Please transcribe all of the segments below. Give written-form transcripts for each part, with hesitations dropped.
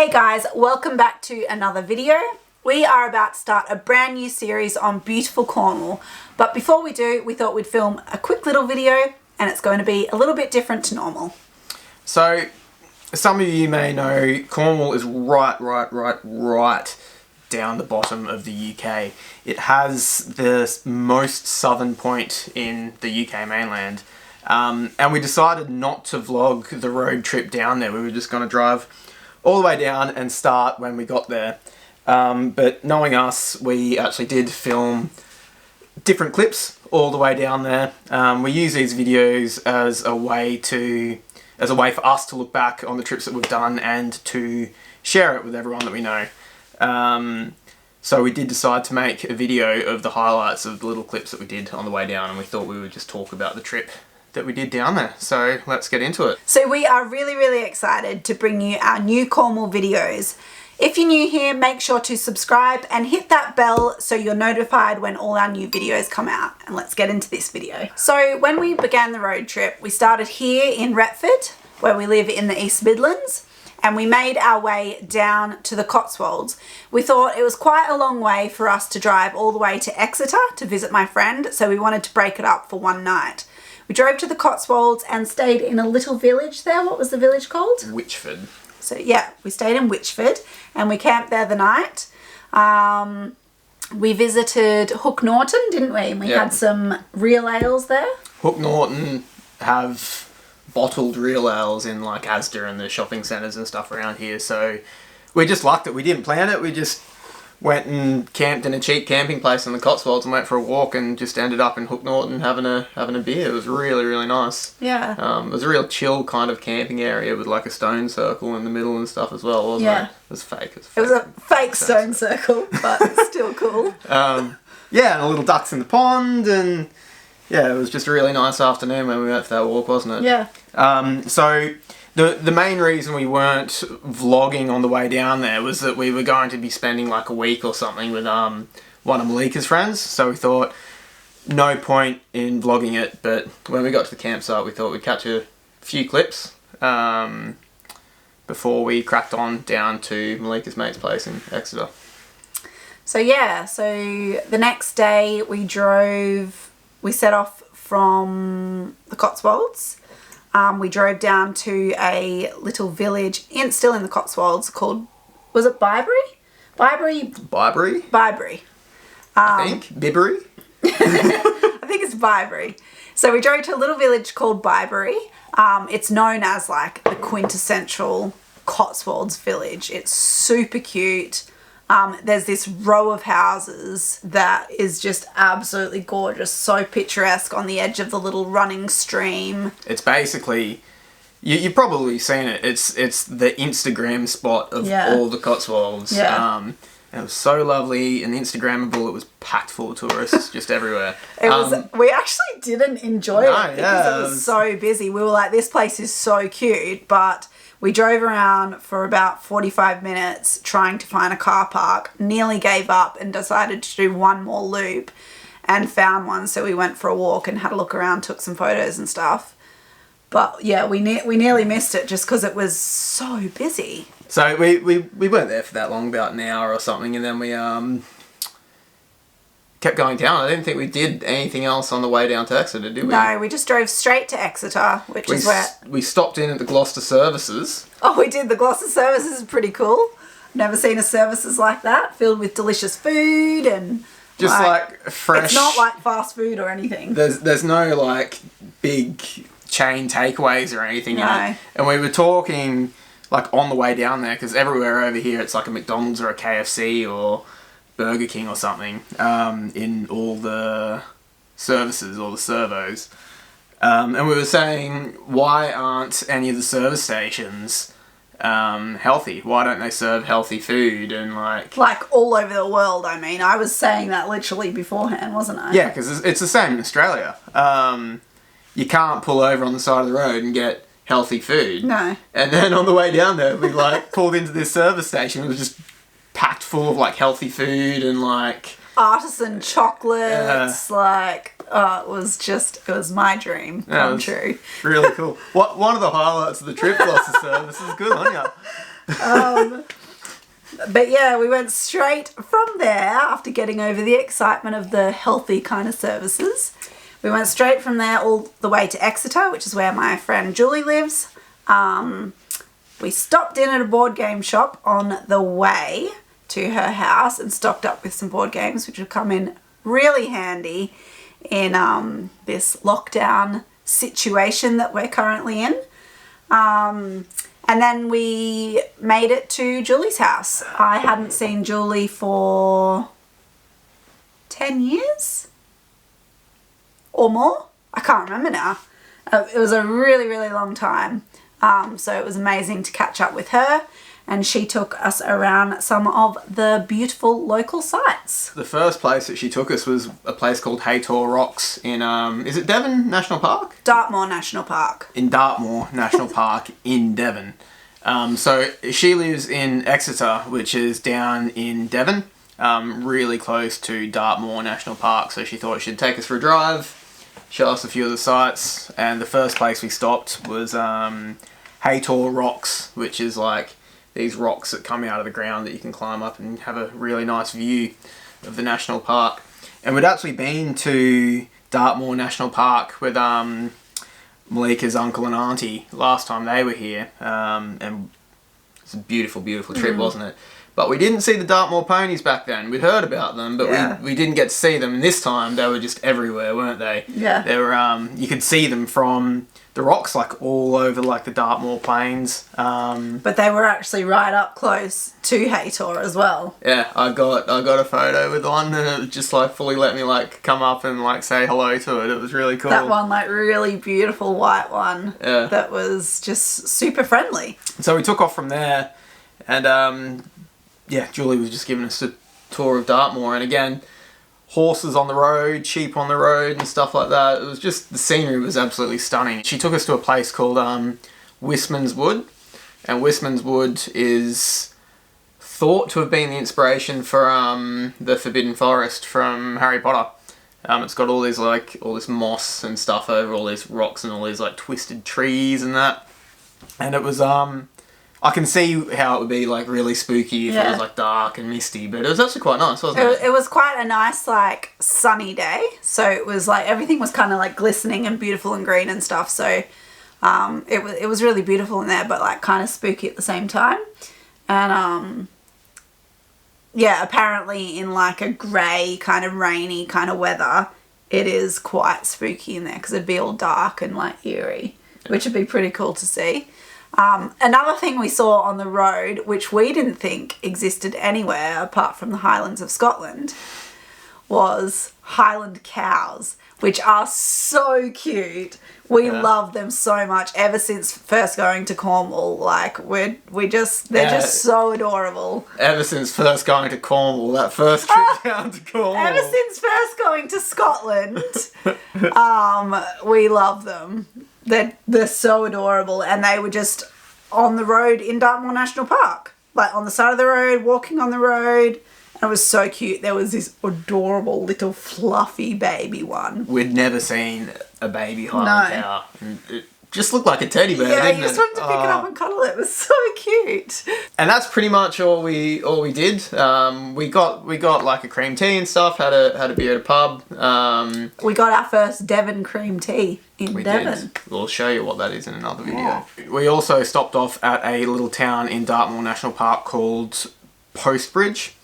Hey guys, welcome back to another video. We are about to start a brand new series on beautiful Cornwall, but before we do, we thought we'd film a quick little video and it's going to be a little bit different to normal. So, some of you may know Cornwall is right down the bottom of the UK. It has the most southern point in the UK mainland. And we decided not to vlog the road trip down there. We were just going to drive all the way down and start when we got there. But knowing us, we actually did film different clips all the way down there. We use these videos as a way for us to look back on the trips that we've done and to share it with everyone that we know. So we did decide to make a video of the highlights of the little clips that we did on the way down, and we thought we would just talk about the trip that we did down there. So let's get into it. So we are really excited to bring you our new Cornwall videos. If you're new here, make sure to subscribe and hit that bell so you're notified when all our new videos come out. And let's get into this video. So when we began the road trip, we started here in Retford, where we live in the East Midlands, and we made our way down to the Cotswolds. We thought it was quite a long way for us to drive all the way to Exeter to visit my friend, so we wanted to break it up for one night. We drove to the Cotswolds and stayed in a little village there. What was the village called? Wichford. So yeah, we stayed in Wichford and we camped there the night. We visited Hook Norton, didn't we? And we had some real ales there. Hook Norton have bottled real ales in like Asda and the shopping centres and stuff around here. So we just lucked it. We didn't plan it. We just went and camped in a cheap camping place in the Cotswolds and went for a walk and just ended up in Hook Norton having a beer. It was really nice. Yeah. It was a real chill kind of camping area with like a stone circle in the middle and stuff as well, wasn't it? It was fake. It was a fake stone circle, but still cool. Yeah, and a little ducks in the pond, and yeah, it was just a really nice afternoon when we went for that walk, wasn't it? Yeah. So the main reason we weren't vlogging on the way down there was that we were going to be spending like a week or something with one of Malika's friends, so we thought no point in vlogging it, but when we got to the campsite we thought we'd catch a few clips before we cracked on down to Malika's mate's place in Exeter. So yeah, so the next day we set off from the Cotswolds. We drove down to a little village still in the Cotswolds called, was it BIBURY? BIBURY. I think. BIBURY? I think it's BIBURY. So we drove to a little village called BIBURY. It's known as like the quintessential Cotswolds village. It's super cute. There's this row of houses that is just absolutely gorgeous, so picturesque on the edge of the little running stream. It's basically, you've probably seen it, it's the Instagram spot of all the Cotswolds. Yeah. It was so lovely and Instagrammable. It was packed full of tourists just everywhere. We actually didn't enjoy it because it was so busy. We were like, this place is so cute, but we drove around for about 45 minutes trying to find a car park, nearly gave up and decided to do one more loop and found one. So we went for a walk and had a look around, took some photos and stuff. But yeah, we nearly missed it just because it was so busy. So we weren't there for that long, about an hour or something, and then we kept going down. I didn't think we did anything else on the way down to Exeter, did we? No, we just drove straight to Exeter, which is where... We stopped in at the Gloucester Services. Oh, we did. The Gloucester Services is pretty cool. Never seen a services like that, filled with delicious food and... Just like fresh... It's not like fast food or anything. There's no like big chain takeaways or anything in it. And we were talking like on the way down there, because everywhere over here it's like a McDonald's or a KFC or Burger King or something in all the services or the servos. And we were saying, why aren't any of the service stations healthy? Why don't they serve healthy food? And like all over the world, I mean. I was saying that literally beforehand, wasn't I? Yeah, because it's the same in Australia. You can't pull over on the side of the road and get healthy food. No. And then on the way down there, we like pulled into this service station. It was just packed full of like healthy food and like artisan chocolates. It was my dream come true. Really cool. One of the highlights of the trip, Gloucester Service, is good, aren't you? But yeah, we went straight from there after getting over the excitement of the healthy kind of services. We went straight from there all the way to Exeter, which is where my friend Julie lives. We stopped in at a board game shop on the way to her house and stocked up with some board games, which will come in really handy in this lockdown situation that we're currently in. And then we made it to Julie's house. I hadn't seen Julie for 10 years or more. I can't remember now. It was a really, really long time. So it was amazing to catch up with her, and she took us around some of the beautiful local sites. The first place that she took us was a place called Haytor Rocks in, is it Devon National Park? Dartmoor National Park. In Dartmoor National Park in Devon. So she lives in Exeter, which is down in Devon, really close to Dartmoor National Park. So she thought she'd take us for a drive, show us a few of the sites, and the first place we stopped was Haytor Rocks, which is like these rocks that come out of the ground that you can climb up and have a really nice view of the national park. And we'd actually been to Dartmoor National Park with Malika's uncle and auntie last time they were here, and it's a beautiful, beautiful trip, wasn't it? But we didn't see the Dartmoor ponies back then. We'd heard about them, but we didn't get to see them. And this time they were just everywhere, weren't they? Yeah. They were, you could see them from the rocks, like all over like the Dartmoor plains. But they were actually right up close to Haytor as well. Yeah, I got a photo with one, and it just like fully let me like come up and like say hello to it. It was really cool. That one, like really beautiful white one. Yeah. That was just super friendly. So we took off from there, and yeah, Julie was just giving us a tour of Dartmoor, and again, horses on the road, sheep on the road and stuff like that. It was just, the scenery was absolutely stunning. She took us to a place called Wistman's Wood, and Wistman's Wood is thought to have been the inspiration for the Forbidden Forest from Harry Potter. It's got all these like, all this moss and stuff over all these rocks and all these like twisted trees and that. And it was, I can see how it would be like really spooky if it was like dark and misty, but it was actually quite nice, wasn't it? It was quite a nice like sunny day, so it was like everything was kind of like glistening and beautiful and green and stuff. So it was really beautiful in there, but like kind of spooky at the same time. And yeah, apparently in like a grey kind of rainy kind of weather, it is quite spooky in there because it'd be all dark and like eerie, which would be pretty cool to see. Another thing we saw on the road, which we didn't think existed anywhere apart from the Highlands of Scotland, was Highland Cows, which are so cute. We love them so much ever since first going to Cornwall. Like they're just so adorable. Ever since first going to Cornwall, that first trip down to Cornwall. Ever since first going to Scotland, we love them. They're so adorable, and they were just on the road in Dartmoor National Park, like on the side of the road, walking on the road, and it was so cute. There was this adorable little fluffy baby one. We'd never seen a baby Highland cow. And it just looked like a teddy bear, didn't it? Yeah, you just wanted to pick it up and cuddle it. It was so cute. And that's pretty much all we did. We got like a cream tea and stuff. Had a beer at a pub. We got our first Devon Cream Tea in Devon. We'll show you what that is in another video. We also stopped off at a little town in Dartmoor National Park called POSTBRIDGE.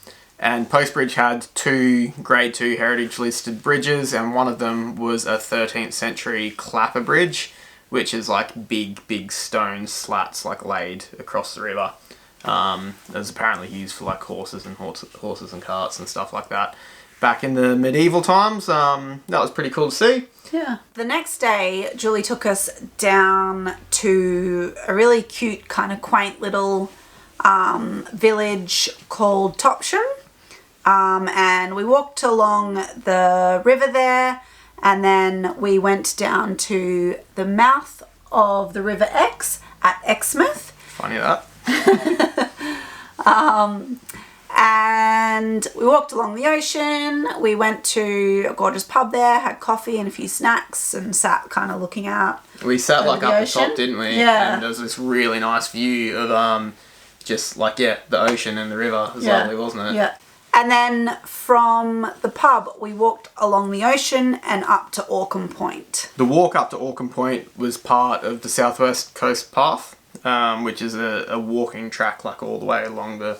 And POSTBRIDGE had 2 Grade 2 heritage listed bridges, and one of them was a 13th century clapper bridge, which is like big stone slats like laid across the river. It was apparently used for like horses and carts and stuff like that. Back in the medieval times, that was pretty cool to see. Yeah. The next day, Julie took us down to a really cute, kind of quaint little village called Topsham. And we walked along the river there, and then we went down to the mouth of the River Exe at Exmouth. Funny that. And we walked along the ocean. We went to a gorgeous pub there, had coffee and a few snacks, and sat kind of looking out. We sat like the up ocean. the top, didn't we? Yeah. And there was this really nice view of just like, the ocean and the river. It was lovely, wasn't it? Yeah. And then from the pub, we walked along the ocean and up to Orcombe Point. The walk up to Orcombe Point was part of the Southwest Coast Path, which is a walking track like all the way along the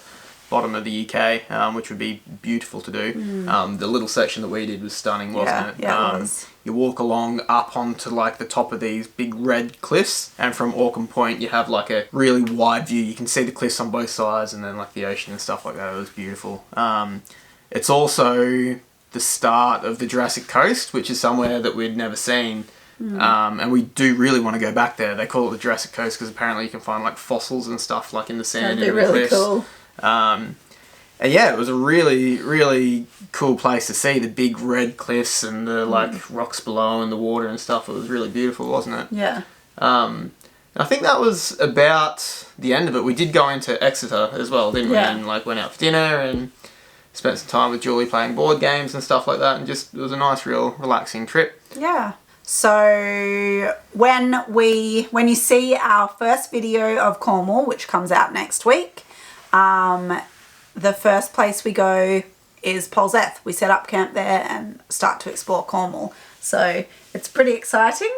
bottom of the UK, which would be beautiful to do. The little section that we did was stunning, wasn't it? Yeah, it was. You walk along up onto like the top of these big red cliffs, and from Orcombe Point you have like a really wide view. You can see the cliffs on both sides and then like the ocean and stuff like that. It was beautiful. It's also the start of the Jurassic Coast, which is somewhere that we'd never seen. And we do really want to go back there. They call it the Jurassic Coast because apparently you can find like fossils and stuff like in the sand. That'd be really cool. And yeah, it was a really, really cool place to see the big red cliffs and the like rocks below and the water and stuff. It was really beautiful, wasn't it? Yeah. I think that was about the end of it. We did go into Exeter as well, didn't we? And like went out for dinner and spent some time with Jori playing board games and stuff like that. And just, it was a nice, real relaxing trip. Yeah. So when you see our first video of Cornwall, which comes out next week, the first place we go is Polseth. We set up camp there and start to explore Cornwall. So it's pretty exciting.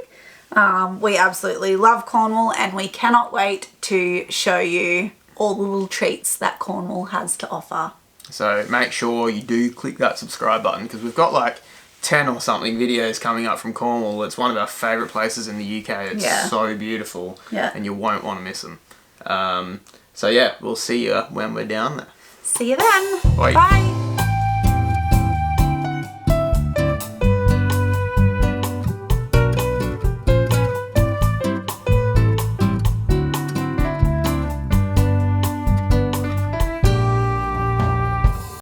We absolutely love Cornwall and we cannot wait to show you all the little treats that Cornwall has to offer. So make sure you do click that subscribe button because we've got like 10 or something videos coming up from Cornwall. It's one of our favourite places in the UK. It's so beautiful and you won't want to miss them. So yeah, we'll see you when we're down there. See you then. Bye. Bye.